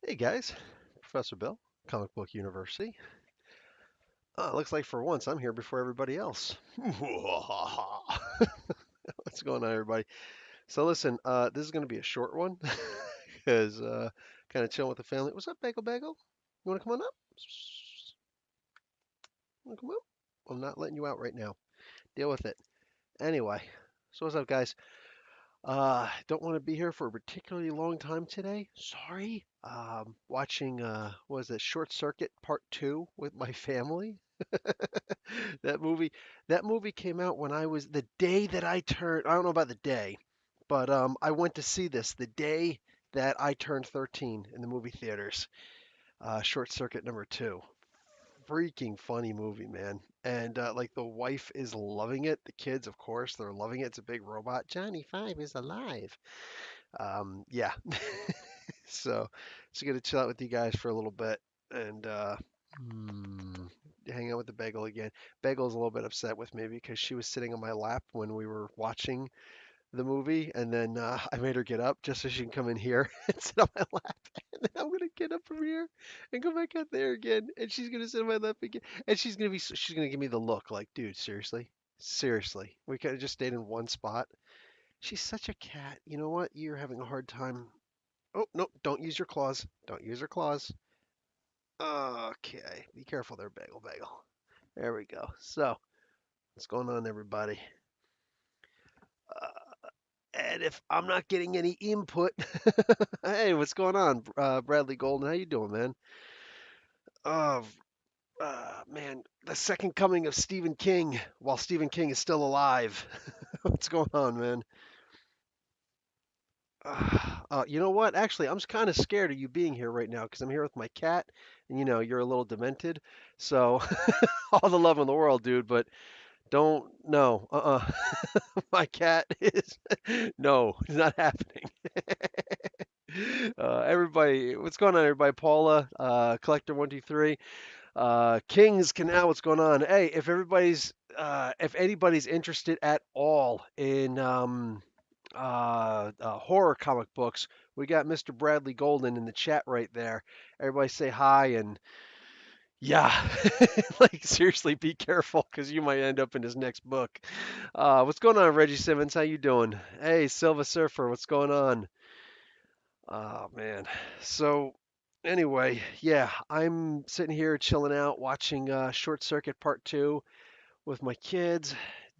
Hey guys, Professor Bill, Comic Book University. Looks like for once I'm here before everybody else. What's going on, everybody? So listen, this is going to be a short one because kind of chilling with the family. What's up, Bagel Bagel? You want to come on up? Want to come up? I'm not letting you out right now. Deal with it. Anyway, so what's up, guys? Don't want to be here for a particularly long time today. Sorry. Watching what was it, Short Circuit Part 2 with my family. That movie that movie came out when I was the day that I turned, I don't know about the day, but I went to see this the day that I turned 13 in the movie theaters. Short Circuit number 2. Freaking funny movie, man. And like the wife is loving it. The kids, of course, they're loving it. It's a big robot. Johnny Five is alive. Yeah. So, just gonna chill out with you guys for a little bit and hmm, hang out with the Bagel again. Bagel's a little bit upset with me because she was sitting on my lap when we were watching the movie, and then I made her get up just so she can come in here and sit on my lap. And then I'm gonna get up from here and go back out there again, and she's gonna sit on my lap again, and she's gonna give me the look like, dude, seriously, seriously, we could have just stayed in one spot. She's such a cat. You know what? You're having a hard time. Oh no! Don't use your claws. Don't use her claws. Okay, be careful there, Bagel Bagel. There we go. So, what's going on, everybody? Uh, And if I'm not getting any input, hey, what's going on, Bradley Golden? How you doing, man? Oh, man, the second coming of Stephen King, while Stephen King is still alive. What's going on, man? You know what? Actually, I'm kind of scared of you being here right now because I'm here with my cat, and you're a little demented. So, all the love in the world, dude, but don't, no, My cat is, no, it's not happening. Everybody, what's going on, everybody? Paula, Collector123, Kings Canal, what's going on? Hey, if anybody's interested at all in horror comic books, we got Mr. Bradley Golden in the chat right there. Everybody say hi and yeah, like seriously, be careful because you might end up in his next book. What's going on, Reggie Simmons? How you doing? Hey, Silva Surfer, what's going on? Oh man. So anyway, yeah, I'm sitting here chilling out, watching Short Circuit Part 2 with my kids.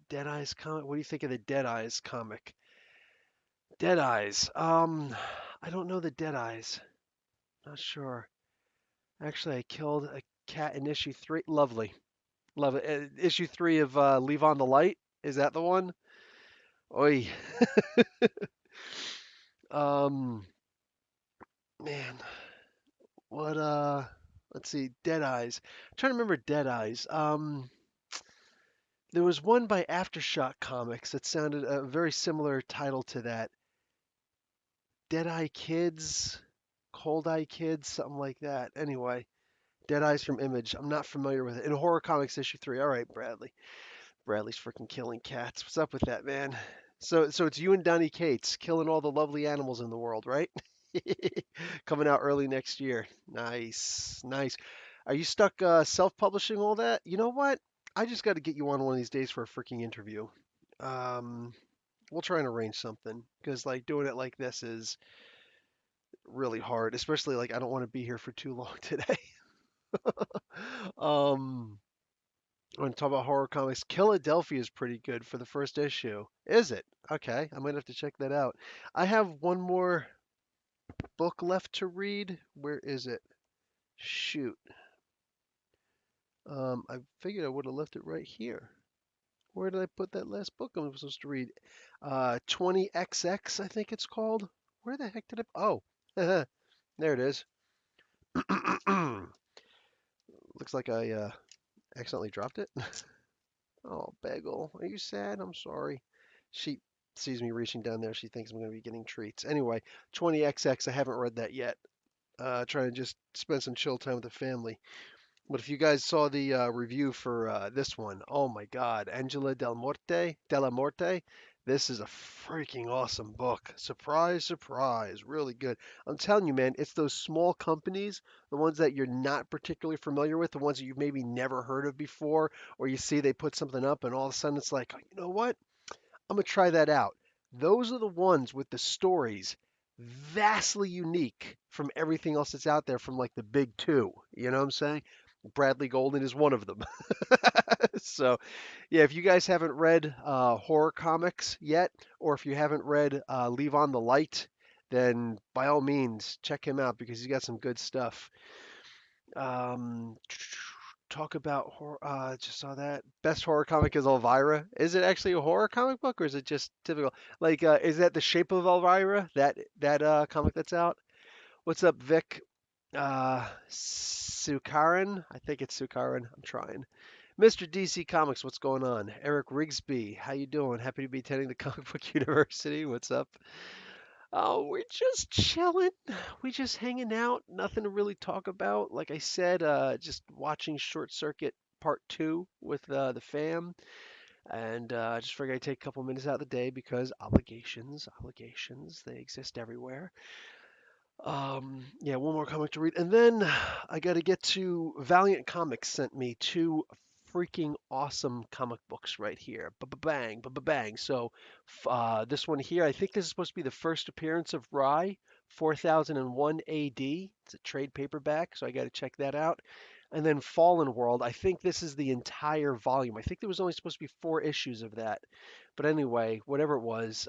Dead Eyes comic. What do you think of the Dead Eyes comic? Dead Eyes. I don't know the Dead Eyes. Not sure. Actually, I killed a cat in issue 3. Lovely. Love it. Issue 3 of Leave on the Light. Is that the one? Oi. Um, man, what let's see, Dead Eyes. I'm trying to remember Dead Eyes. There was one by Aftershock Comics that sounded a very similar title to that. Dead Eye Kids, Cold Eye Kids, something like that. Anyway, Dead Eyes from Image. I'm not familiar with it. In Horror Comics issue 3. All right, Bradley. Bradley's freaking killing cats. What's up with that, man? So it's you and Donny Cates killing all the lovely animals in the world, right? Coming out early next year. Nice, nice. Are you stuck self-publishing all that? You know what? I just got to get you on one of these days for a freaking interview. Um, we'll try and arrange something because like doing it like this is really hard, especially like I don't want to be here for too long today. um, I want to talk about horror comics. Philadelphia is pretty good for the first issue. Is it? Okay, I might have to check that out. I have one more book left to read. Where is it? Shoot. I figured I would have left it right here. Where did I put that last book I was supposed to read? 20XX, I think it's called. Where the heck did I? Oh, there it is. Looks like I accidentally dropped it. Oh, Bagel, are you sad? I'm sorry. She sees me reaching down there. She thinks I'm going to be getting treats. Anyway, 20XX, I haven't read that yet. Trying to just spend some chill time with the family. But if you guys saw the review for this one, oh my God, Angela Del Morte, Della Morte, This is a freaking awesome book. Surprise, surprise. Really good. I'm telling you, man, it's those small companies, the ones that you're not particularly familiar with, the ones that you've maybe never heard of before, or you see they put something up and all of a sudden it's like, "Oh, you know what? I'm going to try that out." Those are the ones with the stories vastly unique from everything else that's out there from like the big two. You know what I'm saying? Bradley Golden is one of them. So, yeah, if you guys haven't read horror comics yet, or if you haven't read Leave on the Light, then by all means check him out because he's got some good stuff. Um, talk about horror. Just saw that. Best horror comic is Elvira. Is it actually a horror comic book, or is it just typical? Like, is that The Shape of Elvira? That comic that's out? What's up, Vic? Sukaran. I think it's Sukaran. I'm trying. Mr. DC Comics, what's going on? Eric Rigsby, how you doing? Happy to be attending the Comic Book University. What's up? Oh, we're just chilling. We just hanging out. Nothing to really talk about. Like I said, just watching Short Circuit Part 2 with the fam. And I just figured I'd take a couple minutes out of the day because obligations, they exist everywhere. Yeah, one more comic to read, and then I got to get to Valiant Comics sent me two freaking awesome comic books right here. Bang, bang. So, this one here, I think this is supposed to be the first appearance of Rye, 4001 AD. It's a trade paperback, so I got to check that out. And then Fallen World, I think this is the entire volume. I think there was only supposed to be four issues of that. But anyway, whatever it was,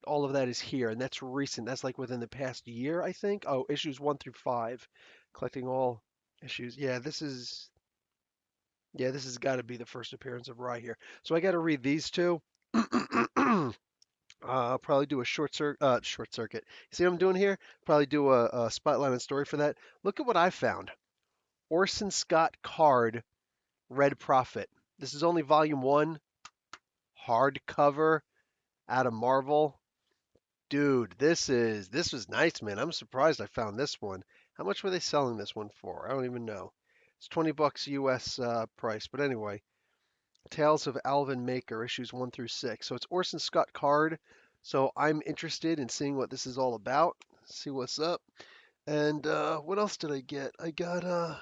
all of that is here, and that's recent. That's like within the past year, I think. Oh, issues 1 through 5, collecting all issues. Yeah, this has got to be the first appearance of Rye here. So I got to read these two. I'll probably do a short circuit. See what I'm doing here? Probably do a spotlight and story for that. Look at what I found. Orson Scott Card, Red Prophet. This is only volume one, hardcover, out of Marvel. Dude, this was nice, man. I'm surprised I found this one. How much were they selling this one for? I don't even know. It's 20 bucks US price. But anyway, Tales of Alvin Maker issues 1 through 6. So it's Orson Scott Card. So I'm interested in seeing what this is all about. See what's up. And what else did I get? I got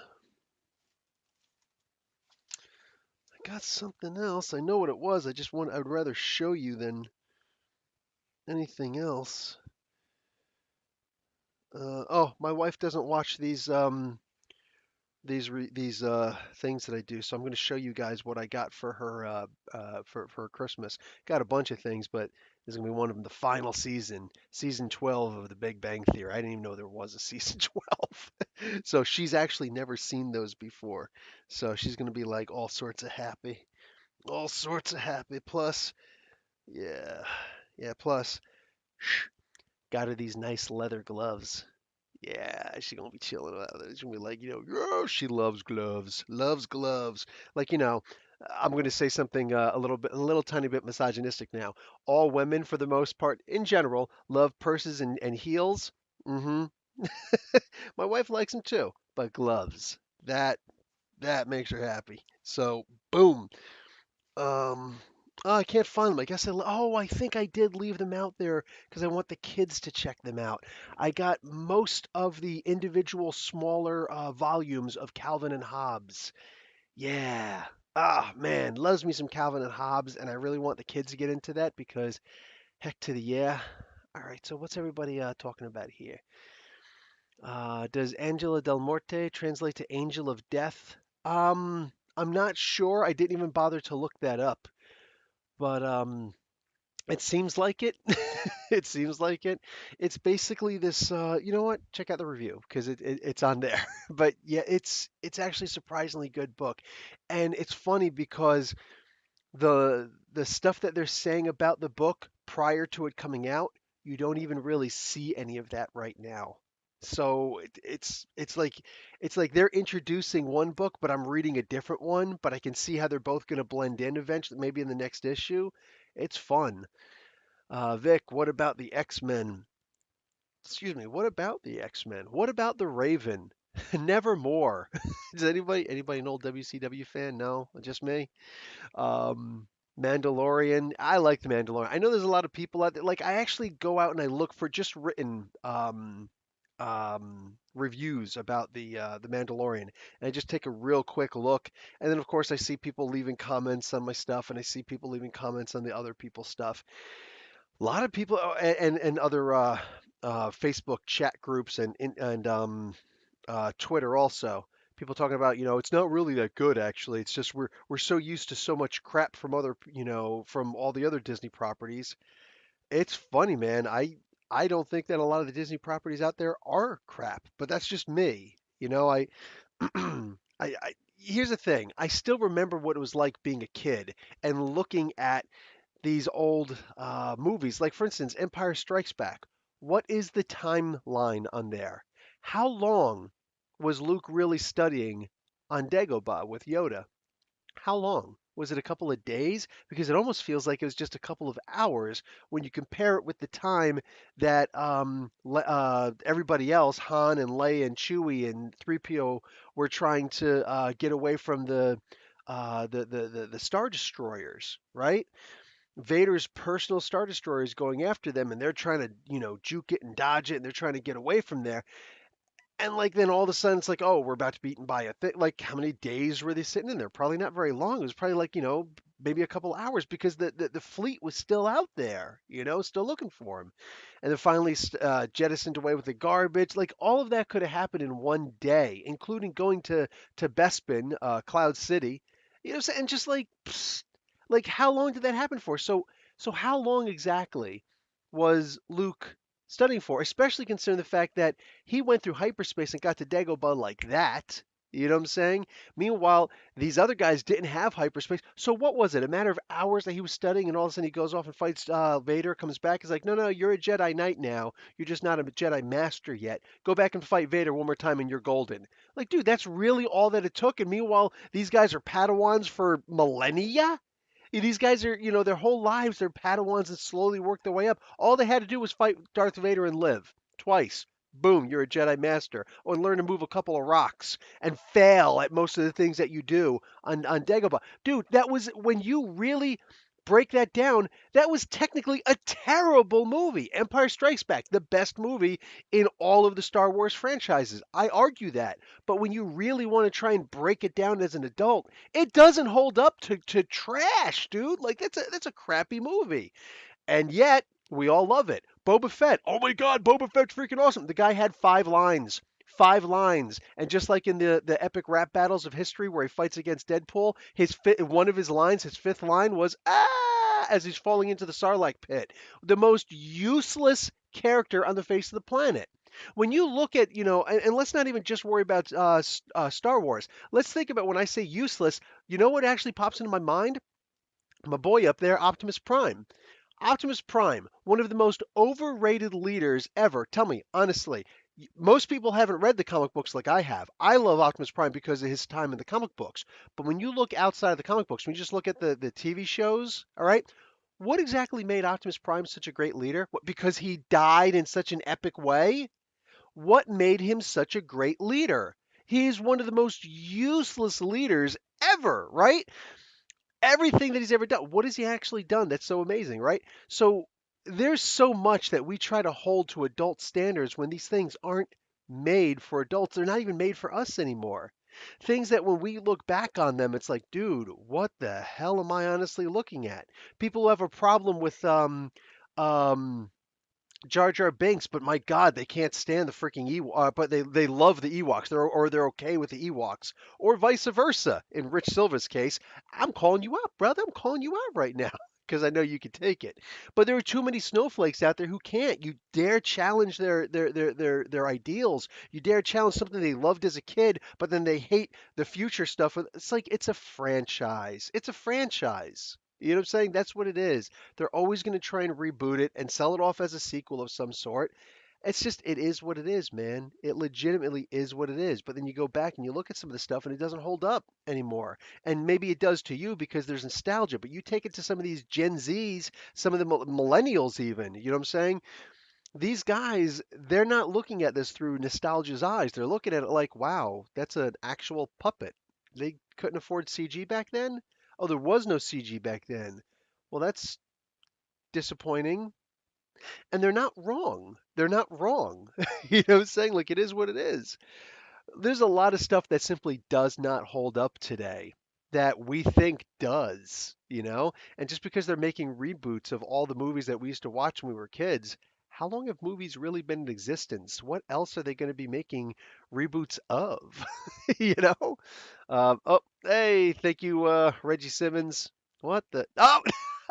something else. I know what it was. I'd rather show you than anything else. Oh, my wife doesn't watch these things that I do. So I'm going to show you guys what I got for her for Christmas. Got a bunch of things, but this is going to be one of them. The final season 12 of The Big Bang Theory. I didn't even know there was a season 12. So she's actually never seen those before. So she's going to be like all sorts of happy. Plus, yeah, yeah. Plus, got her these nice leather gloves. Yeah, she's gonna be chilling out there. She's gonna be like, oh, she loves gloves, loves gloves. Like, I'm gonna say something a little tiny bit misogynistic now. All women, for the most part, in general, love purses and heels. hmm My wife likes them too, but gloves, that that makes her happy. So, boom. Um, oh, I can't find them. I guess I think I did leave them out there because I want the kids to check them out. I got most of the individual smaller volumes of Calvin and Hobbes. Yeah. Ah, man, loves me some Calvin and Hobbes, and I really want the kids to get into that because heck to the yeah. All right, so what's everybody talking about here? Does Angela Del Morte translate to Angel of Death? I'm not sure. I didn't even bother to look that up. But it seems like it. It seems like it. It's basically this. You know what? Check out the review because it's on there. But yeah, it's actually a surprisingly good book, and it's funny because the stuff that they're saying about the book prior to it coming out, you don't even really see any of that right now. So it's like they're introducing one book, but I'm reading a different one, but I can see how they're both going to blend in eventually, maybe in the next issue. It's fun. Vic, what about the X-Men? Excuse me, what about the X-Men? What about the Raven? Nevermore. Does anybody an old WCW fan? No, just me. Um, Mandalorian. I like the Mandalorian. I know there's a lot of people out there. Like, I actually go out and I look for just written reviews about the Mandalorian, and I just take a real quick look. And then, of course, I see people leaving comments on my stuff, and I see people leaving comments on the other people's stuff. A lot of people, and other Facebook chat groups and Twitter also. People talking about, it's not really that good actually. It's just we're so used to so much crap from from all the other Disney properties. It's funny, man. I don't think that a lot of the Disney properties out there are crap, but that's just me. Here's the thing. I still remember what it was like being a kid and looking at these old movies. Like, for instance, Empire Strikes Back. What is the timeline on there? How long was Luke really studying on Dagobah with Yoda? How long? Was it a couple of days? Because it almost feels like it was just a couple of hours when you compare it with the time that everybody else, Han and Leia and Chewie and 3PO, were trying to get away from the Star Destroyers, right? Vader's personal Star Destroyer is going after them, and they're trying to, juke it and dodge it, and they're trying to get away from there. And like then all of a sudden it's like, oh, we're about to be eaten by a thing. Like how many days were they sitting in there? Probably not very long. It was probably like, maybe a couple hours because the fleet was still out there, still looking for him. And then finally jettisoned away with the garbage. Like all of that could have happened in one day, including going to Bespin, Cloud City. And just like, psst, like how long did that happen for? So how long exactly was Luke studying for? Especially considering the fact that he went through hyperspace and got to Dagobah like that. You know what I'm saying? Meanwhile, these other guys didn't have hyperspace. So what was it? A matter of hours that he was studying, and all of a sudden he goes off and fights Vader, comes back, he's like, no, no, you're a Jedi Knight now. You're just not a Jedi Master yet. Go back and fight Vader one more time, and you're golden. Like, dude, that's really all that it took. And meanwhile, these guys are Padawans for millennia. These guys are, their whole lives, they're Padawans and slowly work their way up. All they had to do was fight Darth Vader and live twice. Boom, you're a Jedi Master. Or learn to move a couple of rocks and fail at most of the things that you do on Dagobah. Dude, that was, when you really break that down, that was technically a terrible movie. Empire Strikes Back, the best movie in all of the Star Wars franchises. I argue that. But when you really want to try and break it down as an adult, it doesn't hold up to trash, dude. Like that's a crappy movie. And yet, we all love it. Boba Fett. Oh my God, Boba Fett's freaking awesome. The guy had 5 lines. 5 lines. And just like in the epic rap battles of history where he fights against Deadpool, one of his lines, his fifth line was as he's falling into the Sarlacc pit. The most useless character on the face of the planet. When you look at, and let's not even just worry about Star Wars. Let's think about when I say useless, you know what actually pops into my mind? My boy up there, Optimus Prime. Optimus Prime, one of the most overrated leaders ever. Tell me, honestly, most people haven't read the comic books like I have. I love Optimus Prime because of his time in the comic books. But when you look outside of the comic books, when you just look at the TV shows, all right, what exactly made Optimus Prime such a great leader? What, because he died in such an epic way? What made him such a great leader? He's one of the most useless leaders ever, right? Everything that he's ever done. What has he actually done that's so amazing, right? So there's so much that we try to hold to adult standards when these things aren't made for adults. They're not even made for us anymore. Things that when we look back on them, it's like, dude, what the hell am I honestly looking at? People who have a problem with um, Jar Jar Binks, but my God, they can't stand the freaking Ewok. But they love the Ewoks. They're okay with the Ewoks, or vice versa. In Rich Silva's case, I'm calling you out, brother. I'm calling you out right now because I know you can take it. But there are too many snowflakes out there who can't. You dare challenge their ideals. You dare challenge something they loved as a kid, but then they hate the future stuff. It's like it's a franchise. It's a franchise. You know what I'm saying? That's what it is. They're always going to try and reboot it and sell it off as a sequel of some sort. It's just, it is what it is, man. It legitimately is what it is. But then you go back and you look at some of the stuff and it doesn't hold up anymore. And maybe it does to you because there's nostalgia. But you take it to some of these Gen Zs, some of the millennials, even. You know what I'm saying? These guys, they're not looking at this through nostalgia's eyes. They're looking at it like, wow, that's an actual puppet. They couldn't afford CG back then? Oh, there was no CG back then. Well, that's disappointing. And they're not wrong. They're not wrong. You know what I'm saying? Like, it is what it is. There's a lot of stuff that simply does not hold up today that we think does, you know? And just because they're making reboots of all the movies that we used to watch when we were kids, how long have movies really been in existence? What else are they going to be making reboots of? You know? Oh, hey, thank you, Reggie Simmons. What the? Oh,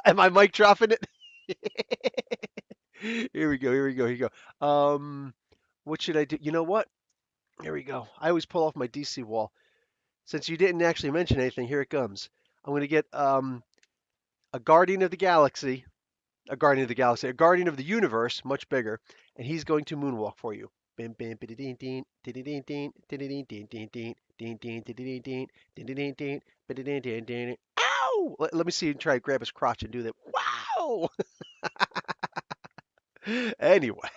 am I mic dropping it? Here we go. Here we go. Here we go. What should I do? You know what? Here we go. I always pull off my DC wall. Since you didn't actually mention anything, here it comes. I'm going to get a Guardian of the Galaxy, a Guardian of the Galaxy, a Guardian of the Universe, much bigger, and he's going to moonwalk for you. Bim bim bididin din dididin din dididin din din din din din dididin din dididin din bididin din din. Ow! Let me see you try to grab his crotch and do that. Wow! Anyway,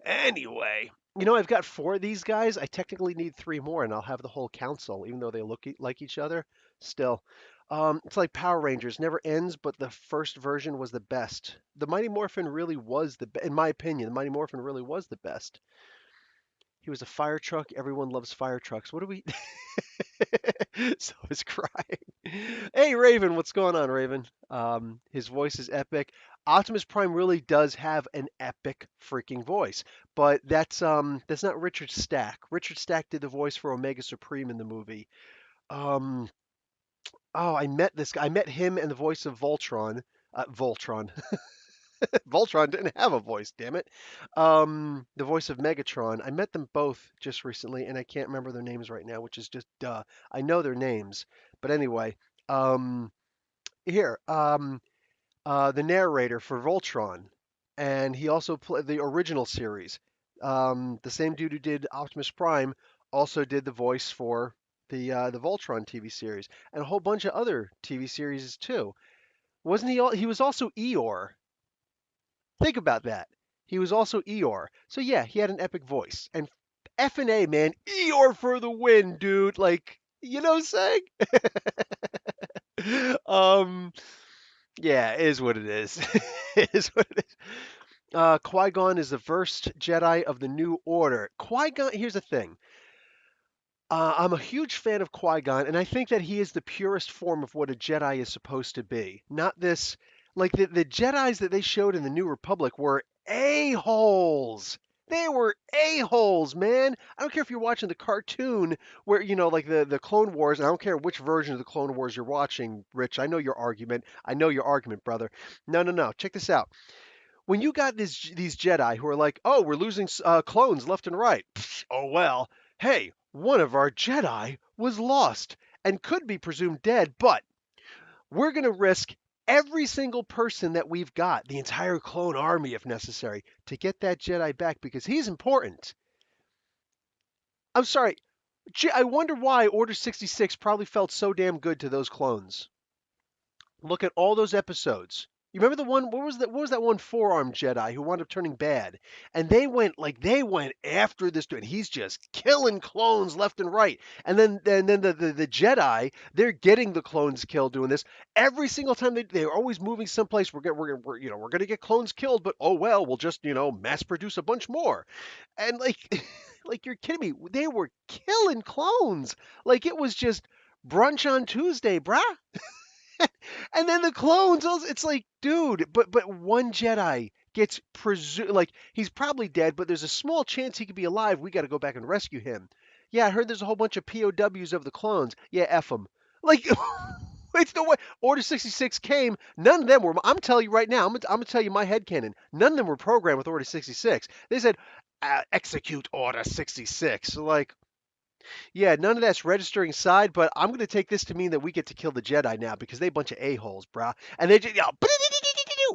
anyway, I've got four of these guys. I technically need three more, and I'll have the whole council, even though they look like each other. Still, it's like Power Rangers, never ends, but the first version was the best. The Mighty Morphin really was in my opinion, the Mighty Morphin really was the best. He was a fire truck. Everyone loves fire trucks. What do we? So is crying. Hey, Raven, what's going on, Raven? His voice is epic. Optimus Prime really does have an epic freaking voice, but that's not Richard Stack. Richard Stack did the voice for Omega Supreme in the movie. Um, oh, I met this guy. I met him and the voice of Voltron. Voltron. Voltron didn't have a voice, damn it. The voice of Megatron. I met them both just recently, and I can't remember their names right now, which is just duh. I know their names, but anyway. Um, here, the narrator for Voltron, and he also played the original series. The same dude who did Optimus Prime also did the voice for the Voltron TV series and a whole bunch of other TV series too. Wasn't he? He was also Eeyore. Think about that. He was also Eeyore. So yeah, he had an epic voice. And F and A, man, Eeyore for the win, dude. Like, you know what I'm saying? Yeah, it is what it is. It is what it is. Qui-Gon is the first Jedi of the New Order. Qui-Gon, here's the thing. I'm a huge fan of Qui-Gon, and I think that he is the purest form of what a Jedi is supposed to be. Not this, like the Jedis that they showed in the New Republic were a-holes. They were a-holes, man. I don't care if you're watching the cartoon where, like the Clone Wars, and I don't care which version of the Clone Wars you're watching, Rich. I know your argument. I know your argument, brother. No, no, no. Check this out. When you got these Jedi who are like, oh, we're losing clones left and right. Pfft, oh well. Hey, one of our Jedi was lost and could be presumed dead, but we're going to risk every single person that we've got, the entire clone army if necessary, to get that Jedi back because he's important. I'm sorry. I wonder why Order 66 probably felt so damn good to those clones. Look at all those episodes. You remember the one? What was that one four-armed Jedi who wound up turning bad? And they went after this dude. And he's just killing clones left and right. And then the Jedi, they're getting the clones killed doing this every single time. They're always moving someplace. We're gonna get clones killed, but oh well, we'll just mass produce a bunch more. And like like you're kidding me? They were killing clones. Like it was just brunch on Tuesday, bruh. And then the clones, it's like, dude, but one Jedi gets presumed like he's probably dead, but there's a small chance he could be alive. We got to go back and rescue him. Yeah, I heard there's a whole bunch of POWs of the clones. Yeah, F them. Like, it's the way Order 66 came. None of them were. I'm telling you right now. I'm gonna tell you my headcanon. None of them were programmed with Order 66. They said, execute Order 66. So like, yeah, none of that's registering side, but I'm going to take this to mean that we get to kill the Jedi now because they a bunch of a-holes, brah. And they just,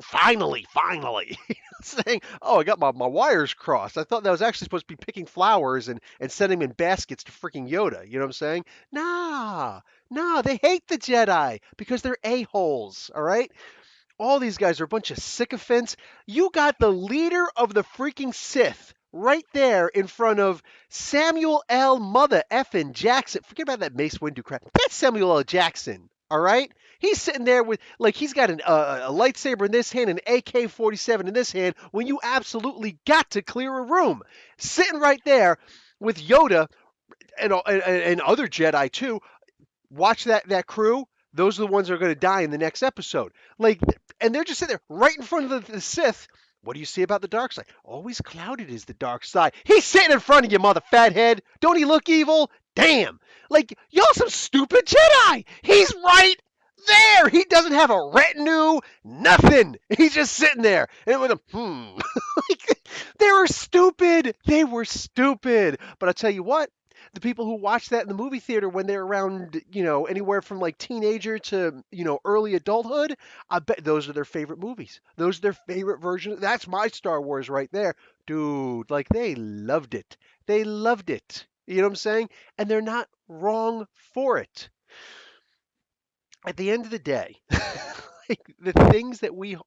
finally, finally. Saying, oh, I got my wires crossed. I thought that was actually supposed to be picking flowers and sending them in baskets to freaking Yoda. You know what I'm saying? Nah, nah, they hate the Jedi because they're a-holes, all right? All these guys are a bunch of sycophants. You got the leader of the freaking Sith right there in front of Samuel L. Mother effing Jackson. Forget about that Mace Windu crap. That's Samuel L. Jackson. All right? He's sitting there with, like, he's got a lightsaber in this hand and an AK-47 in this hand when you absolutely got to clear a room. Sitting right there with Yoda and other Jedi too. Watch that crew. Those are the ones that are going to die in the next episode. Like, and they're just sitting there right in front of the Sith. What do you see about the dark side? Always clouded is the dark side. He's sitting in front of you, mother fathead. Don't he look evil? Damn. Like, y'all some stupid Jedi. He's right there. He doesn't have a retinue, nothing. He's just sitting there. And with a, like, they were stupid. They were stupid. But I'll tell you what, the people who watch that in the movie theater when they're around, anywhere from like teenager to, early adulthood, I bet those are their favorite movies. Those are their favorite versions. That's my Star Wars right there. Dude, like they loved it. They loved it. You know what I'm saying? And they're not wrong for it. At the end of the day, like the things that we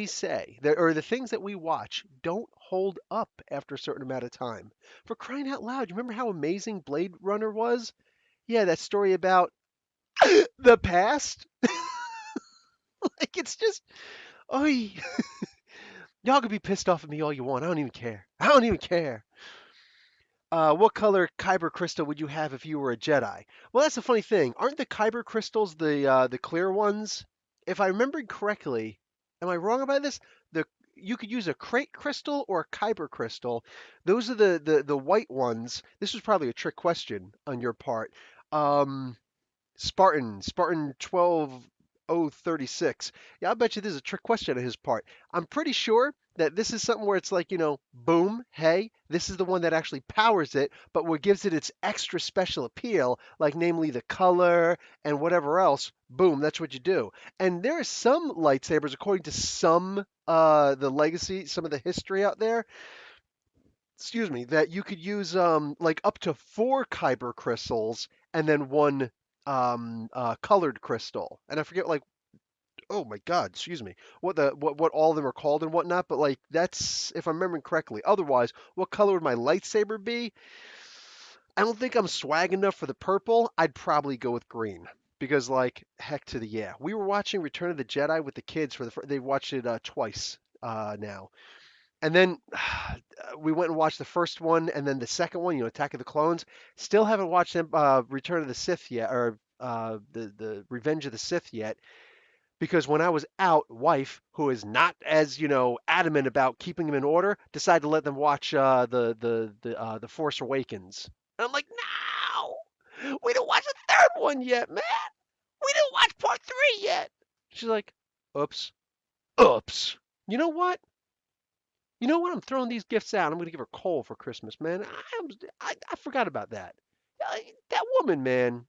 say or the things that we watch don't hold up after a certain amount of time. For crying out loud, you remember how amazing Blade Runner was? Yeah, that story about the past. Like it's just, oh, y'all can be pissed off at me all you want. I don't even care. I don't even care. What color kyber crystal would you have if you were a Jedi? Well, that's the funny thing. Aren't the kyber crystals the clear ones? If I remember correctly, am I wrong about this? The You could use a crate crystal or a kyber crystal. Those are the white ones. This was probably a trick question on your part. Um, Spartan 12036. Yeah, I bet you this is a trick question on his part. I'm pretty sure that this is something where it's like, boom, hey, this is the one that actually powers it, but what gives it its extra special appeal, like namely the color and whatever else, boom, that's what you do. And there are some lightsabers, according to some the legacy, some of the history out there, excuse me, that you could use like up to four kyber crystals and then one colored crystal. And I forget like, oh my God, excuse me, what all of them are called and whatnot. But like that's if I'm remembering correctly. Otherwise, what color would my lightsaber be? I don't think I'm swag enough for the purple. I'd probably go with green. Because like heck to the yeah, we were watching Return of the Jedi with the kids for they watched it twice now. And then we went and watched the first one and then the second one, Attack of the Clones. Still haven't watched them, Return of the Sith yet, or the Revenge of the Sith yet, because when I was out, wife, who is not as adamant about keeping them in order, decided to let them watch the Force Awakens. And I'm like, no, we didn't watch the third one yet, man. We didn't watch part three yet. She's like, oops, oops. You know what? You know what? I'm throwing these gifts out. I'm going to give her coal for Christmas, man. I forgot about that. That woman, man.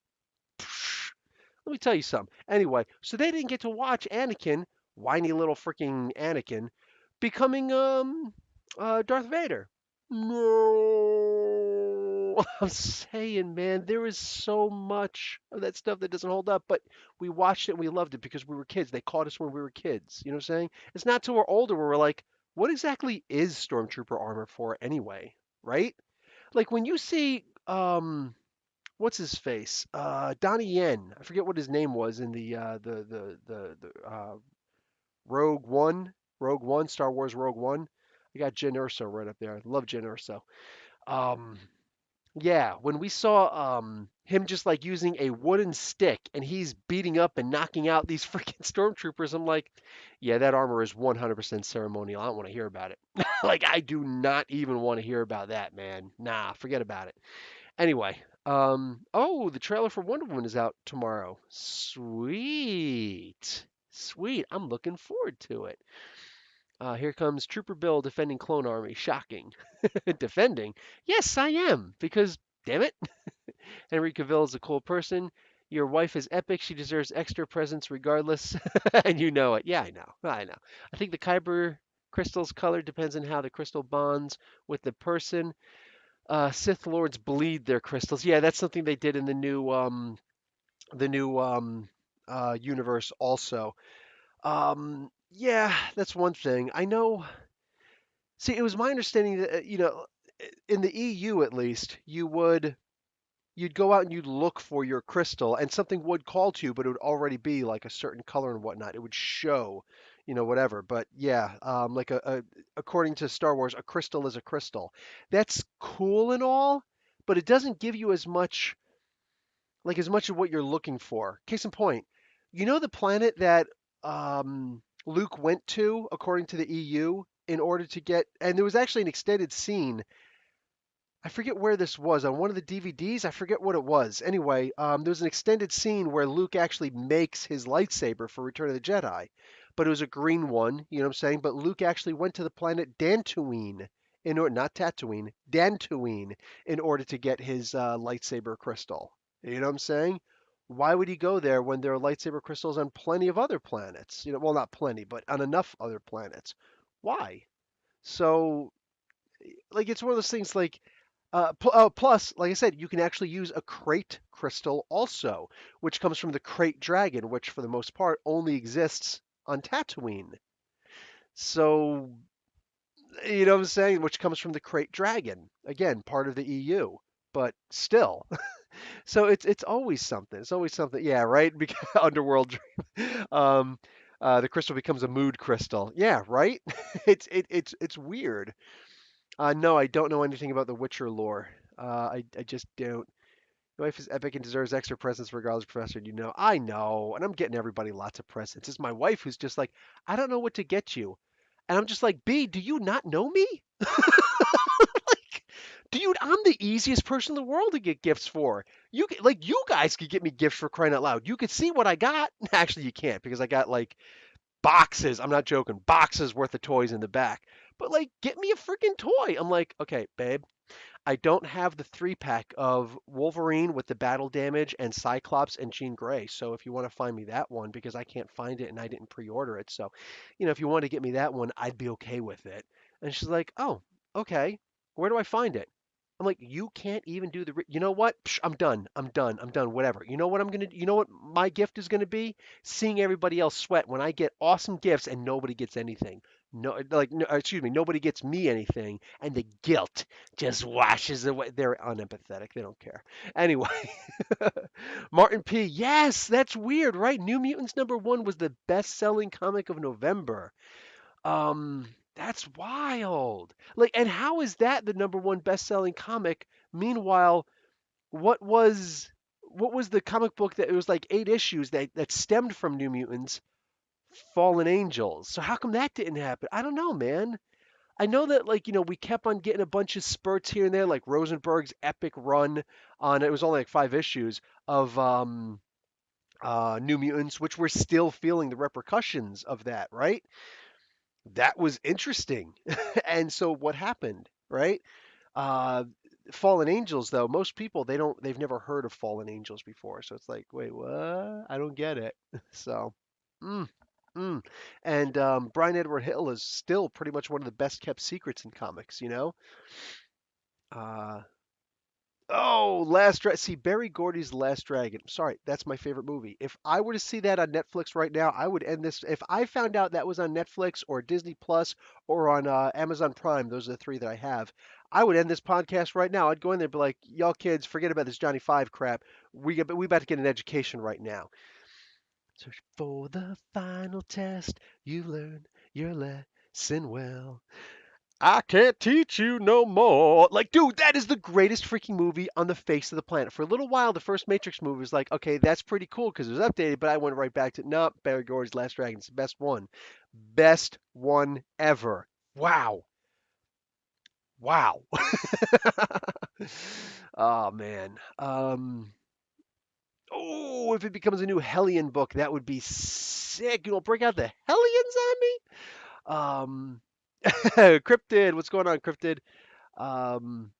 Let me tell you something. Anyway, so they didn't get to watch Anakin, whiny little freaking Anakin, becoming Darth Vader. No, I'm saying, man, there is so much of that stuff that doesn't hold up. But we watched it and we loved it because we were kids. They caught us when we were kids. You know what I'm saying? It's not till we're older where we're like, what exactly is Stormtrooper armor for anyway? Right? Like when you see what's his face? Donnie Yen. I forget what his name was in the Rogue One, Star Wars Rogue One. I got Jen Urso right up there. I love Jen Urso. Um, yeah, when we saw him just like using a wooden stick and he's beating up and knocking out these freaking stormtroopers, I'm like, yeah, that armor is 100% ceremonial. I don't want to hear about it. Like, I do not even want to hear about that, man. Nah, forget about it. Anyway, oh, the trailer for Wonder Woman is out tomorrow. Sweet. Sweet. I'm looking forward to it. Here comes Trooper Bill defending Clone Army. Shocking. Defending? Yes, I am. Because, damn it, Henry Cavill is a cool person. Your wife is epic. She deserves extra presents regardless. And you know it. Yeah, I know. I know. I think the Kyber crystal's color depends on how the crystal bonds with the person. Sith Lords bleed their crystals. Yeah, that's something they did in the new universe also. Yeah, that's one thing. I know. See, it was my understanding that in the EU at least, you would you'd go out and you'd look for your crystal, and something would call to you, but it would already be like a certain color and whatnot. It would show, whatever. But yeah, like according to Star Wars, a crystal is a crystal. That's cool and all, but it doesn't give you as much of what you're looking for. Case in point, the planet that Luke went to, according to the EU, in order to get, and there was actually an extended scene. I forget where this was on one of the DVDs. I forget what it was. Anyway, there was an extended scene where Luke actually makes his lightsaber for Return of the Jedi, but it was a green one. You know what I'm saying? But Luke actually went to the planet Dantooine in order, not Tatooine, Dantooine, in order to get his lightsaber crystal. You know what I'm saying? Why would he go there when there are lightsaber crystals on plenty of other planets? Well, not plenty, but on enough other planets. Why? So like it's one of those things like plus like I said, you can actually use a crate crystal also, which comes from the crate dragon, which for the most part only exists on Tatooine. So you know what I'm saying, which comes from the crate dragon, again part of the EU, but still. So it's always something, yeah, right. Because underworld dream. The crystal becomes a mood crystal, yeah, right. It's weird. No, I don't know anything about the Witcher lore. I just don't. Your life is epic and deserves extra presents regardless, Professor. I know, and I'm getting everybody lots of presents. It's my wife who's just like, I don't know what to get you, and I'm just like, B, do you not know me? Like, dude, I'm the easiest person in the world to get gifts for. You guys could get me gifts for crying out loud. You could see what I got. Actually, you can't because I got like boxes. I'm not joking. Boxes worth of toys in the back. But like, get me a freaking toy. I'm like, okay, babe. I don't have the 3-pack of Wolverine with the battle damage and Cyclops and Jean Grey. So if you want to find me that one, because I can't find it and I didn't pre-order it. So, if you want to get me that one, I'd be okay with it. And she's like, oh, okay. Where do I find it? I'm like, you can't even do the. You know what? Psh, I'm done. I'm done. I'm done. Whatever. You know what I'm gonna. You know what my gift is gonna be? Seeing everybody else sweat when I get awesome gifts and nobody gets anything. No, like, no, excuse me, nobody gets me anything, and the guilt just washes away. They're unempathetic. They don't care. Anyway, Martin P. Yes, that's weird, right? New Mutants #1 was the best-selling comic of November. That's wild. Like, and how is that the #1 best-selling comic? Meanwhile, what was what was the comic book that it was like 8 issues that stemmed from New Mutants? Fallen Angels. So how come that didn't happen? I don't know, man. I know that like, we kept on getting a bunch of spurts here and there, like Rosenberg's epic run on it was only like 5 issues of New Mutants, which we're still feeling the repercussions of that, right? That was interesting. And so what happened, right? Uh, Fallen Angels, though, most people they've never heard of Fallen Angels before, so it's like, wait, what? I don't get it. So, mm, mm. And Brian Edward Hill is still pretty much one of the best kept secrets in comics, you know. Uh, Oh, See, Barry Gordy's Last Dragon. Sorry, that's my favorite movie. If I were to see that on Netflix right now, I would end this. If I found out that was on Netflix or Disney Plus or on Amazon Prime, those are the three that I have, I would end this podcast right now. I'd go in there and be like, y'all kids, forget about this Johnny Five crap. We about to get an education right now. Search for the final test. You learn your lesson well. I can't teach you no more. Like, dude, that is the greatest freaking movie on the face of the planet. For a little while, the first Matrix movie was like, okay, that's pretty cool because it was updated, but I went right back to, no, Barry Gordy's Last Dragon is the best one. Best one ever. Wow. Wow. Oh, man. Oh, if it becomes a new Hellion book, that would be sick. Break out the Hellions on me? Cryptid, what's going on, Cryptid? Um,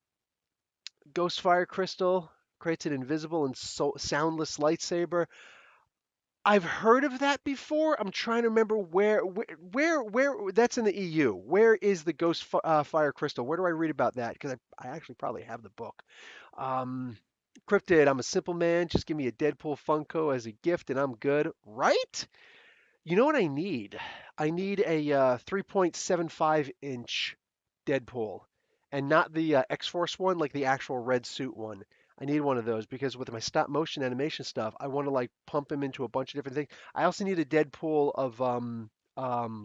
Ghost Fire Crystal creates an invisible and soundless lightsaber. I've heard of that before. I'm trying to remember where that's in the EU. Where is the Fire Crystal? Where do I read about that? Because I actually probably have the book. Um, Cryptid, I'm a simple man. Just give me a Deadpool Funko as a gift and I'm good. Right? You know what I need? I need a 3.75-inch Deadpool, and not the X-Force one, like the actual red suit one. I need one of those because with my stop motion animation stuff, I want to like pump him into a bunch of different things. I also need a Deadpool of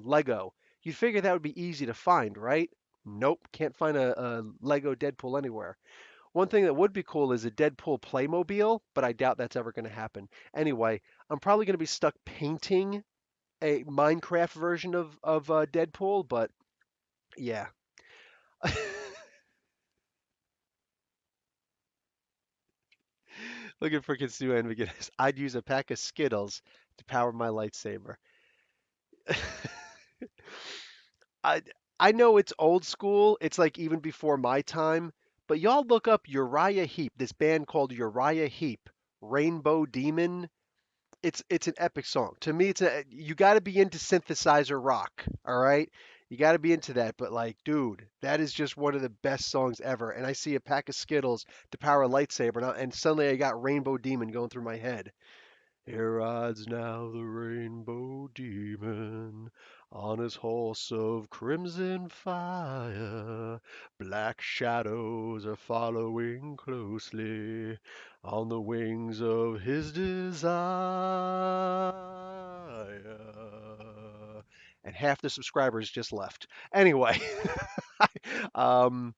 Lego. You'd figure that would be easy to find, right? Nope, can't find a Lego Deadpool anywhere. One thing that would be cool is a Deadpool Playmobil, but I doubt that's ever going to happen. Anyway, I'm probably going to be stuck painting a Minecraft version of Deadpool, but yeah. Looking for consumer beginners. I'd use a pack of Skittles to power my lightsaber. I I know it's old school. It's like even before my time. But y'all look up Uriah Heep, this band called Uriah Heep, Rainbow Demon. It's an epic song. To me, it's a you got to be into synthesizer rock, all right? You got to be into that. But like, dude, that is just one of the best songs ever. And I see a pack of Skittles to power a lightsaber, and suddenly I got Rainbow Demon going through my head. Here rides now the rainbow demon on his horse of crimson fire. Black shadows are following closely on the wings of his desire. And half the subscribers just left. Anyway, um,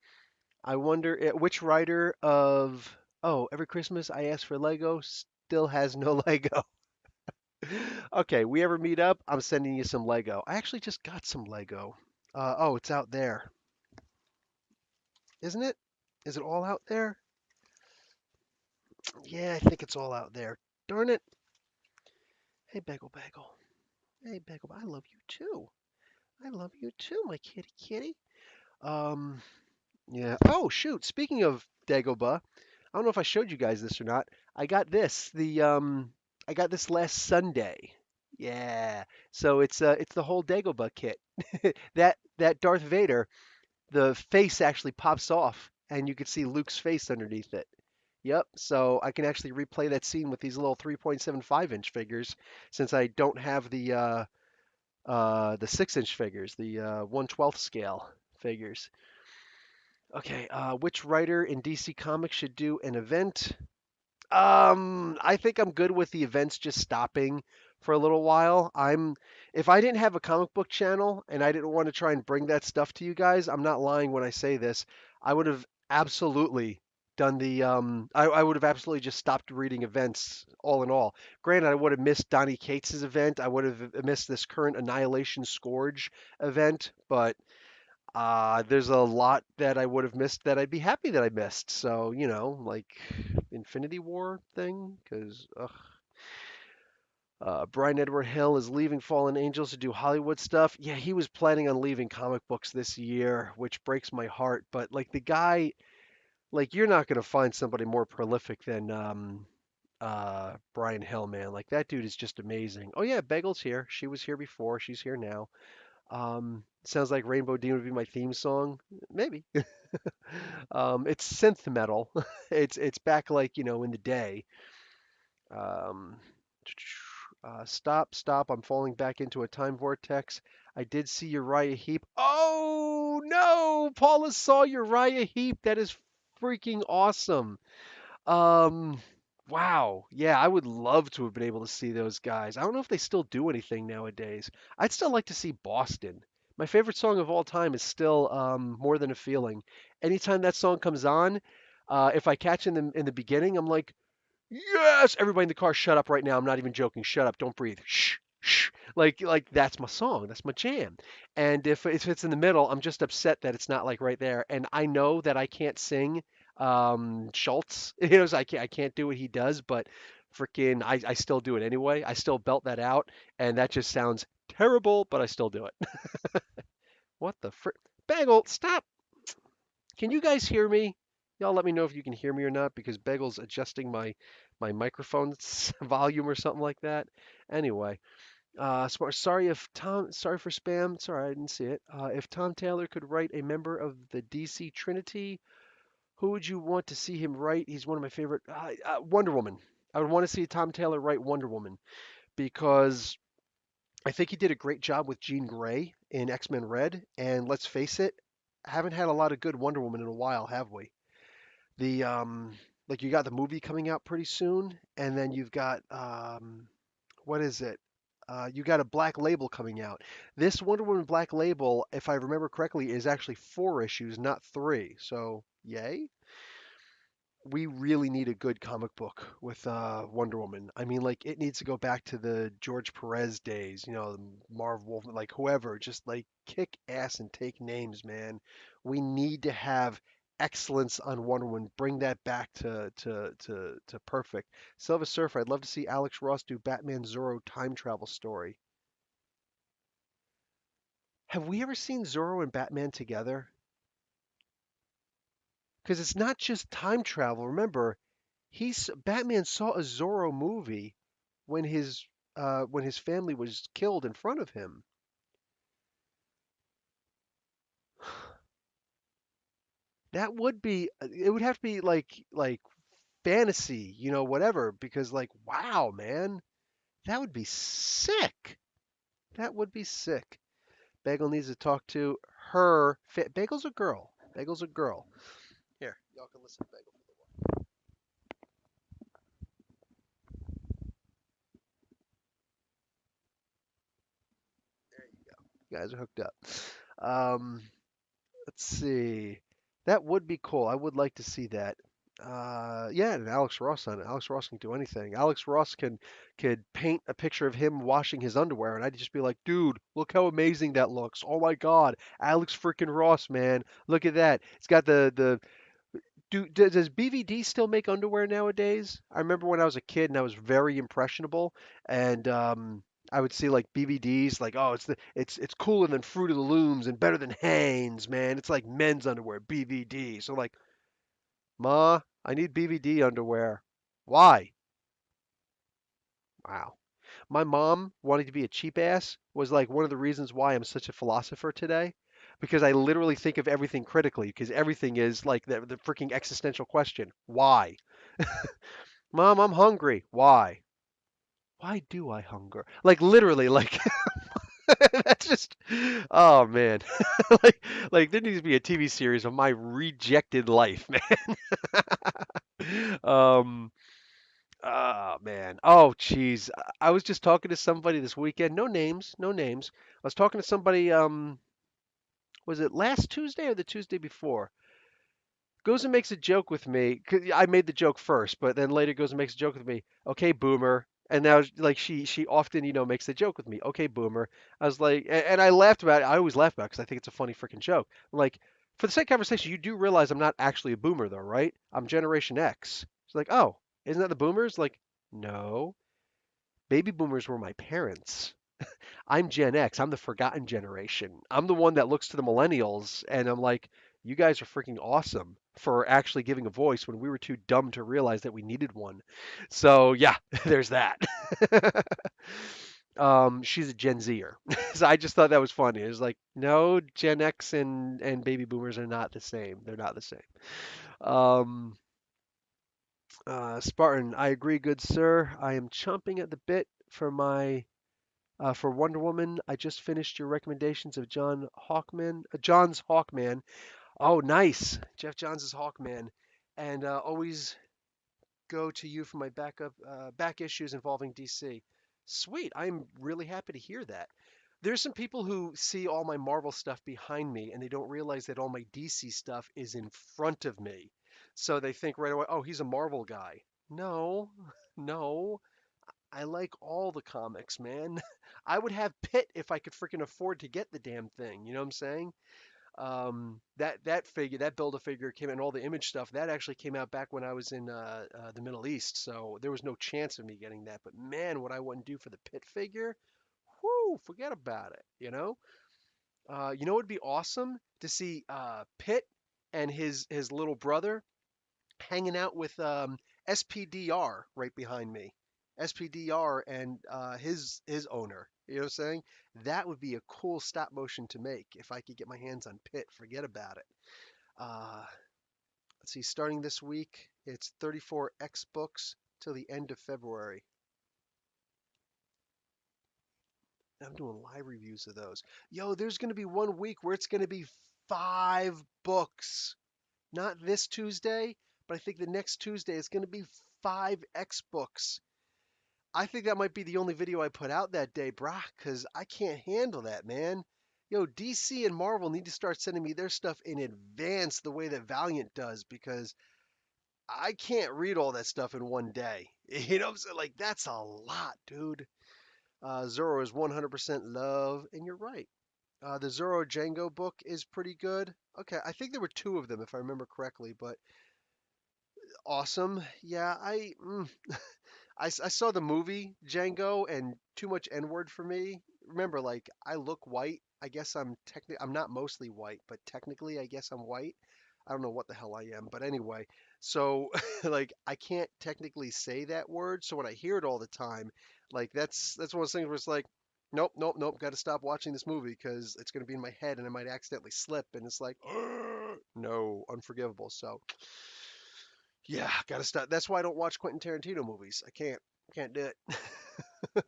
I wonder which writer of Every Christmas I ask for Lego still has no Lego. Okay, we ever meet up, I'm sending you some Lego. I actually just got some Lego. It's out there, isn't it? Is it all out there? Yeah, I think it's all out there. Darn it. Hey, Bagel Bagel. Hey, Bagel, I love you too. I love you too, my kitty kitty. Um, yeah. Oh, shoot. Speaking of Dagobah, I don't know if I showed you guys this or not. I got this last Sunday. Yeah. So it's the whole Dagobah kit. That Darth Vader, the face actually pops off and you can see Luke's face underneath it. Yep. So I can actually replay that scene with these little 3.75-inch figures since I don't have the 6-inch figures, the 1/12 scale figures. Okay, which writer in DC Comics should do an event? I think I'm good with the events just stopping for a little while. If I didn't have a comic book channel and I didn't want to try and bring that stuff to you guys, I'm not lying when I say this. I would have absolutely done I would have absolutely just stopped reading events all in all. Granted, I would have missed Donny Cates's event. I would have missed this current Annihilation Scourge event, but there's a lot that I would have missed that I'd be happy that I missed. So, like Infinity War thing, because Brian Edward Hill is leaving Fallen Angels to do Hollywood stuff. Yeah, he was planning on leaving comic books this year, which breaks my heart. But like the guy, like you're not gonna find somebody more prolific than Brian Hill, man. Like that dude is just amazing. Oh yeah, Bagel's here. She was here before. She's here now. Sounds like Rainbow Demon would be my theme song. Maybe. It's synth metal. It's back like, in the day. Um, stop. I'm falling back into a time vortex. I did see Uriah Heep. Oh no! Paula saw Uriah Heep. That is freaking awesome. Um, wow. Yeah, I would love to have been able to see those guys. I don't know if they still do anything nowadays. I'd still like to see Boston. My favorite song of all time is still More Than a Feeling. Anytime that song comes on, if I catch in the beginning, I'm like, yes, everybody in the car, shut up right now. I'm not even joking. Shut up. Don't breathe. Shh. Shh. Like that's my song. That's my jam. And if it's in the middle, I'm just upset that it's not like right there. And I know that I can't sing Schultz. So I can't do what he does, but freaking I still do it anyway. I still belt that out, and that just sounds terrible, but I still do it. What the frick? Bagel, stop. Can you guys hear me? Y'all let me know if you can hear me or not because Bagel's adjusting my microphone's volume or something like that. Anyway, sorry for spam. Sorry, I didn't see it. If Tom Taylor could write a member of the DC Trinity, who would you want to see him write? He's one of my favorite. Wonder Woman. I would want to see Tom Taylor write Wonder Woman because I think he did a great job with Jean Grey in X-Men Red. And let's face it, haven't had a lot of good Wonder Woman in a while, have we? The Like you got the movie coming out pretty soon, and then you've got what is it? You got a Black Label coming out. This Wonder Woman Black Label, if I remember correctly, is actually 4 issues, not three. So yay! We really need a good comic book with Wonder Woman. I mean, like it needs to go back to the George Perez days, Marv Wolf, like whoever, just like kick ass and take names, man. We need to have excellence on Wonder Woman. Bring that back to perfect. Silver Surfer. I'd love to see Alex Ross do Batman Zorro time travel story. Have we ever seen Zorro and Batman together? Because it's not just time travel. Remember, he's Batman saw a Zorro movie when his family was killed in front of him. That would be it would have to be like fantasy, whatever, because like wow, man, that would be sick. That would be sick. Bagel needs to talk to Bagel's a girl. Bagel's a girl. Here, y'all can listen to Bagel. There you go. You guys are hooked up. Um, let's see. That would be cool. I would like to see that. Yeah, and Alex Ross on it. Alex Ross can do anything. Alex Ross can could paint a picture of him washing his underwear, and I'd just be like, dude, look how amazing that looks. Oh my God, Alex freaking Ross, man, look at that. It's got the does BVD still make underwear nowadays? I remember when I was a kid and I was very impressionable, and I would see like BVDs, like, oh, it's cooler than Fruit of the Looms and better than Hanes, man. It's like men's underwear, BVD. So like, Ma, I need BVD underwear. Why? Wow. My mom wanting to be a cheap ass was like one of the reasons why I'm such a philosopher today. Because I literally think of everything critically, because everything is like the freaking existential question. Why? Mom, I'm hungry. Why? Why do I hunger? Like literally, like that's just oh man. like there needs to be a TV series of my rejected life, man. Um oh man. Oh jeez. I was just talking to somebody this weekend. No names, no names. I was talking to somebody was it last Tuesday or the Tuesday before? Goes and makes a joke with me. 'Cause I made the joke first, but then later goes and makes a joke with me. Okay, boomer. And now like she often makes the joke with me. Okay, boomer. I was like, and I laughed about it. I always laugh about it because I think it's a funny freaking joke. I'm like, for the sake of conversation, you do realize I'm not actually a boomer though, right? I'm Generation X. She's like, oh, isn't that the boomers? Like, no, baby boomers were my parents. I'm Gen X. I'm the forgotten generation. I'm the one that looks to the millennials and I'm like, you guys are freaking awesome for actually giving a voice when we were too dumb to realize that we needed one. So yeah, there's that. She's a Gen Zer. So I just thought that was funny. It was like, no, Gen X and baby boomers are not the same. They're not the same. Um, Spartan, I agree, good sir. I am chomping at the bit for Wonder Woman. I just finished your recommendations of John's Hawkman. Oh, nice. Jeff Johns is Hawkman. And always go to you for my back issues involving DC. Sweet. I'm really happy to hear that. There's some people who see all my Marvel stuff behind me and they don't realize that all my DC stuff is in front of me. So they think right away, oh, he's a Marvel guy. No, no. I like all the comics, man. I would have Pitt if I could freaking afford to get the damn thing. You know what I'm saying? That build a figure came and all the image stuff that actually came out back when I was in the Middle East, so there was no chance of me getting that. But man, what I wouldn't do for the Pitt figure, whoo, forget about it. It would be awesome to see Pitt and his little brother hanging out with SPDR right behind me. SPDR and his owner. You know what I'm saying? That would be a cool stop motion to make if I could get my hands on Pit. Forget about it. Uh, let's see. Starting this week, it's 34 X books till the end of February. I'm doing live reviews of those. Yo, there's going to be one week where it's going to be 5 books. Not this Tuesday, but I think the next Tuesday is going to be 5X books. I think that might be the only video I put out that day, brah, because I can't handle that, man. Yo, DC and Marvel need to start sending me their stuff in advance the way that Valiant does because I can't read all that stuff in one day. You know what I'm saying? Like, that's a lot, dude. Zoro is 100% love, and you're right. The Zoro Django book is pretty good. Okay, I think there were two of them if I remember correctly, but awesome. Yeah, I saw the movie Django and too much N-word for me. Remember, like I look white. I guess I'm not mostly white, but technically I guess I'm white. I don't know what the hell I am, but anyway. So like I can't technically say that word, so when I hear it all the time, like that's one of those things where it's like, nope, nope, nope, got to stop watching this movie because it's going to be in my head and I might accidentally slip and it's like, no, unforgivable. So yeah, gotta stop. That's why I don't watch Quentin Tarantino movies. I can't do it.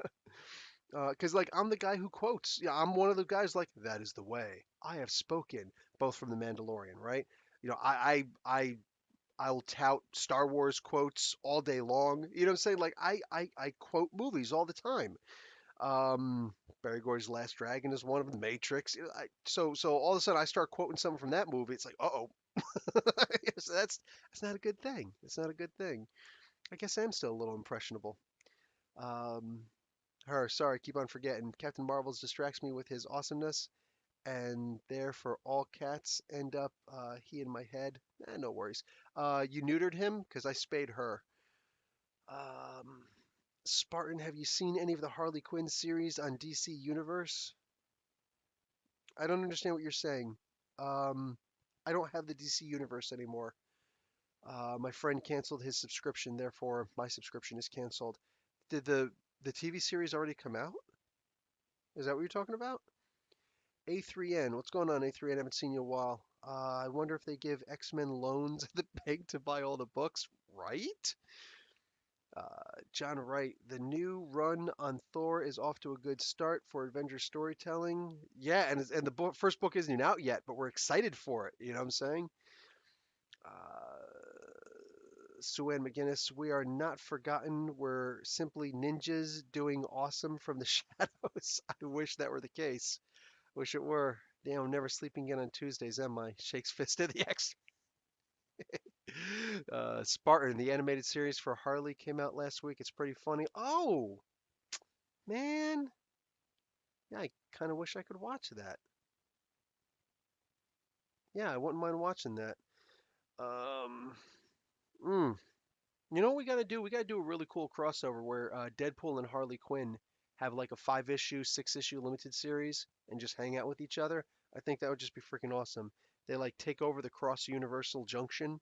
Because like I'm the guy who quotes. Yeah, I'm one of the guys like that is the way I have spoken, both from The Mandalorian, right? You know, I'll tout Star Wars quotes all day long. You know what I'm saying? Like I quote movies all the time. Um, Barry Gordy's Last Dragon is one of them. The Matrix. So all of a sudden I start quoting something from that movie. It's like, uh-oh. So that's not a good thing. It's not a good thing. I guess I'm still a little impressionable. Um, sorry, keep on forgetting. Captain Marvels distracts me with his awesomeness, and there for all cats end up he in my head. No worries. You neutered him because I spayed her. Um, Spartan, have you seen any of the Harley Quinn series on DC Universe? I don't understand what you're saying. Um, I don't have the DC Universe anymore. My friend canceled his subscription, therefore my subscription is canceled. Did the TV series already come out? Is that what you're talking about? A3N, what's going on, A3N? I haven't seen you in a while. I wonder if they give X-Men loans at the bank to buy all the books, right? John Wright, the new run on Thor is off to a good start for Avenger storytelling. Yeah, and the first book isn't even out yet, but we're excited for it. You know what I'm saying? Sue Ann McGinnis, we are not forgotten. We're simply ninjas doing awesome from the shadows. I wish that were the case. Wish it were. Damn, I'm never sleeping again on Tuesdays, am I? Shakes fist at the X. Spartan, the animated series for Harley came out last week. It's pretty funny. Oh, man. Yeah, I kind of wish I could watch that. Yeah, I wouldn't mind watching that. Um, mm, You know what we gotta do? We gotta do a really cool crossover where Deadpool and Harley Quinn have like a 5 issue, 6 issue limited series and just hang out with each other. I think that would just be freaking awesome. They like take over the cross universal junction.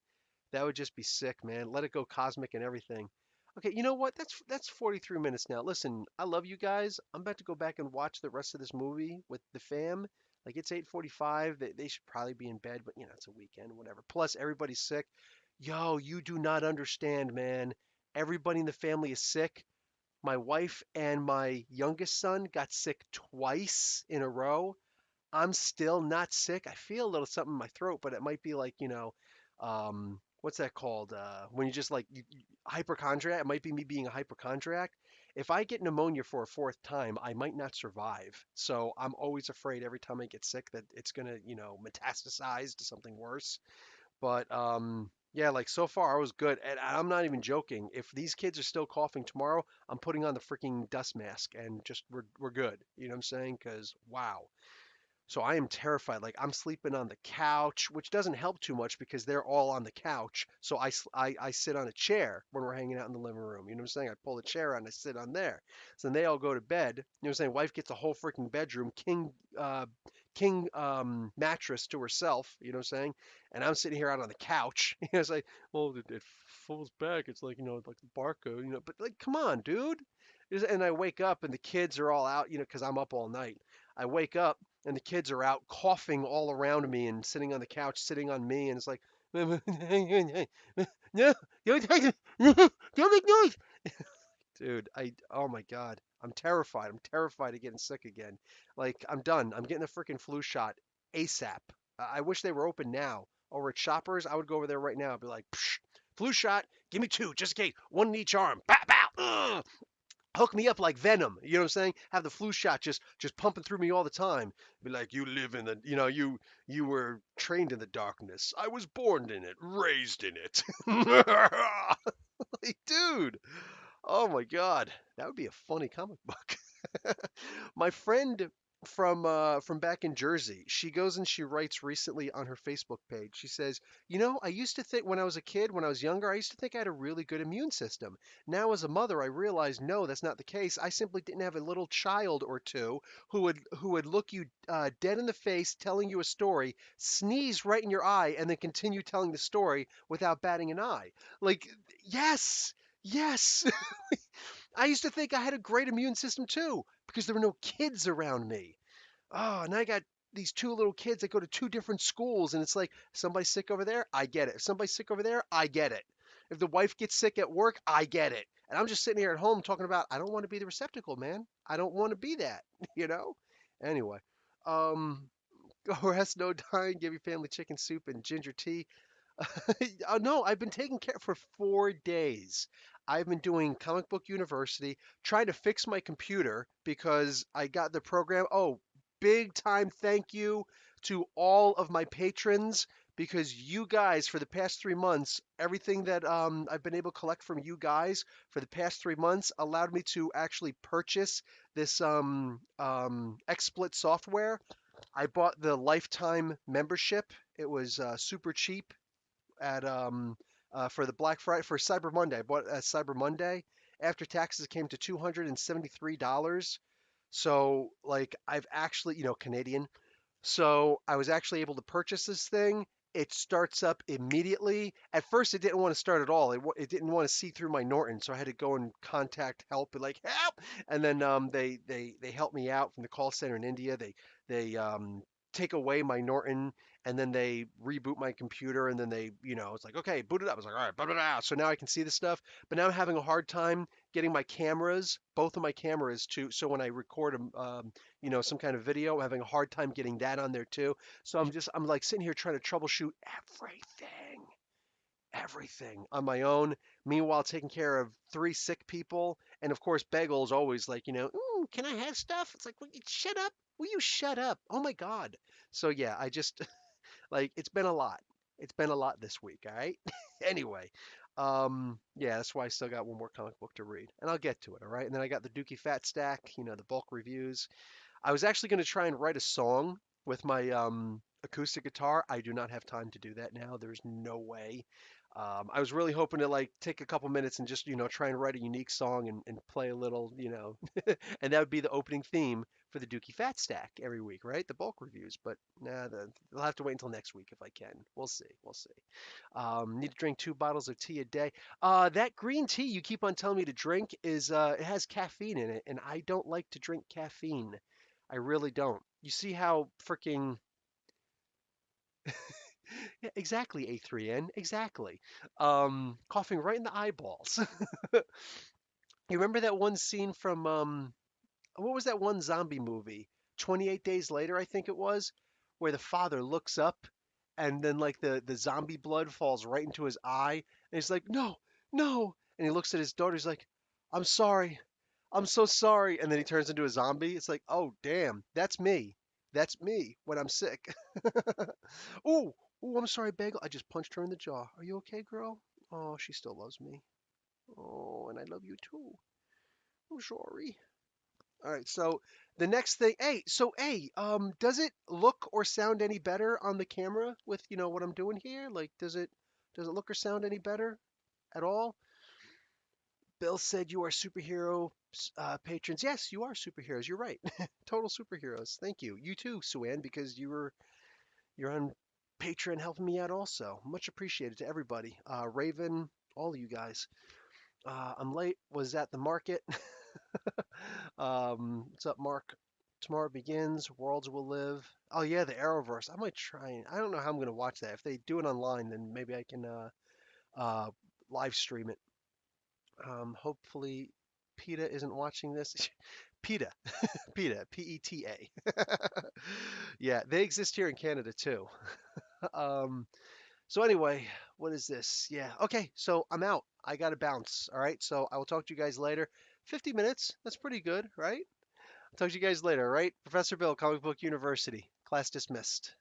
That would just be sick, man. Let it go cosmic and everything. Okay, you know what? That's 43 minutes now. Listen, I love you guys. I'm about to go back and watch the rest of this movie with the fam. Like it's 8:45. They should probably be in bed, but you know, it's a weekend, whatever. Plus everybody's sick. Yo, you do not understand, man. Everybody in the family is sick. My wife and my youngest son got sick twice in a row. I'm still not sick. I feel a little something in my throat, but it might be like, what's that called? When you just like hypochondriac. It might be me being a hypochondriac. If I get pneumonia for a fourth time, I might not survive. So I'm always afraid every time I get sick that it's gonna, metastasize to something worse. But yeah, like so far I was good, and I'm not even joking. If these kids are still coughing tomorrow, I'm putting on the freaking dust mask, and just we're good. You know what I'm saying? Because wow. So I am terrified. Like I'm sleeping on the couch, which doesn't help too much because they're all on the couch. So I sit on a chair when we're hanging out in the living room. You know what I'm saying? I pull the chair out and I sit on there. So then they all go to bed. You know what I'm saying? Wife gets a whole freaking bedroom, king mattress to herself. You know what I'm saying? And I'm sitting here out on the couch. You know, it's like, well, it falls back. It's like like the barcode. But like, come on, dude. And I wake up and the kids are all out. Because I'm up all night. I wake up and the kids are out coughing all around me and sitting on the couch, sitting on me, and it's like, no, don't make noise, dude. Oh my God, I'm terrified. I'm terrified of getting sick again. Like, I'm done. I'm getting a freaking flu shot ASAP. I wish they were open now. Over at Shoppers, I would go over there right now and be like, psh, Flu shot, give me two, just in case. One in each arm. Bow, bow. Hook me up like Venom. You know what I'm saying? Have the flu shot just pumping through me all the time. Be like, you live in the, you were trained in the darkness. I was born in it, raised in it. Like, dude. Oh my God, that would be a funny comic book. My friend from back in Jersey, she goes and she writes recently on her Facebook page. She says, I used to think when I was a kid, when I was younger, I used to think I had a really good immune system. Now as a mother, I realize no, that's not the case. I simply didn't have a little child or two who would look you dead in the face, telling you a story, sneeze right in your eye, and then continue telling the story without batting an eye. Like, yes, yes. I used to think I had a great immune system too because there were no kids around me. Oh, and I got these two little kids that go to two different schools, and it's like somebody's sick over there, I get it. If somebody's sick over there, I get it. If the wife gets sick at work, I get it. And I'm just sitting here at home talking about I don't want to be the receptacle, man. I don't want to be that, you know? Anyway, um, go rest no dying, give your family chicken soup and ginger tea. No, I've been taking care for 4 days. I've been doing Comic Book University, trying to fix my computer because I got the program. Oh, big time thank you to all of my patrons because you guys, for the past 3 months, everything that I've been able to collect from you guys for the past 3 months allowed me to actually purchase this XSplit software. I bought the lifetime membership. It was super cheap at for the Black Friday for Cyber Monday. I bought it at Cyber Monday. After taxes, it came to $273. So like I've actually, Canadian. So I was actually able to purchase this thing. It starts up immediately. At first, it didn't want to start at all. It didn't want to see through my Norton, so I had to go and contact help and like help. And then they helped me out from the call center in India. They take away my Norton and then they reboot my computer and then it's like okay, boot it up. I was like all right, blah, blah, blah. So now I can see the stuff. But now I'm having a hard time getting my cameras, both of my cameras, to so when I record some kind of video. I'm having a hard time getting that on there too. So I'm like sitting here trying to troubleshoot everything on my own. Meanwhile, taking care of three sick people, and of course, Bagel's always like, can I have stuff? It's like, will you shut up? Will you shut up? Oh my God. So yeah, I just like it's been a lot. It's been a lot this week. All right. Anyway, yeah, that's why I still got one more comic book to read, and I'll get to it. All right. And then I got the Dookie Fat Stack, the bulk reviews. I was actually going to try and write a song with my acoustic guitar. I do not have time to do that now. There's no way. I was really hoping to like take a couple minutes and just try and write a unique song and play a little and that would be the opening theme for the Dookie Fat Stack every week, right? The bulk reviews. But nah, they'll have to wait until next week if I can. We'll see. We'll see. Need to drink 2 bottles of tea a day. That green tea you keep on telling me to drink is it has caffeine in it, and I don't like to drink caffeine. I really don't. You see how freaking yeah, exactly A3N, exactly. Coughing right in the eyeballs. You remember that one scene from what was that one zombie movie? 28 Days Later, I think it was, where the father looks up and then like the zombie blood falls right into his eye and he's like, "No, no." And he looks at his daughter, he's like, "I'm sorry. I'm so sorry." And then he turns into a zombie. It's like, "Oh, damn. That's me. That's me when I'm sick." Oh, oh, I'm sorry, Bagel. I just punched her in the jaw. Are you okay, girl? Oh, she still loves me. Oh, and I love you too. I'm sorry. All right, so the next thing, hey, does it look or sound any better on the camera with, what I'm doing here? Like, does it look or sound any better at all? Bill said you are superhero patrons. Yes, you are superheroes. You're right. Total superheroes. Thank you. You too, Suan, because you're on Patreon helping me out also. Much appreciated to everybody. Raven, all of you guys. I'm late. Was at the market. What's up, Mark? Tomorrow begins. Worlds will live. Oh yeah, the Arrowverse. I might try and I don't know how I'm gonna watch that. If they do it online, then maybe I can uh, live stream it. Hopefully, PETA isn't watching this. PETA, PETA, PETA. Yeah, they exist here in Canada too. Um, So anyway, what is this? Yeah. Okay. So I'm out. I got to bounce. All right. So I will talk to you guys later. 50 minutes. That's pretty good, right? I'll talk to you guys later, all right? Professor Bill, Comic Book University. Class dismissed.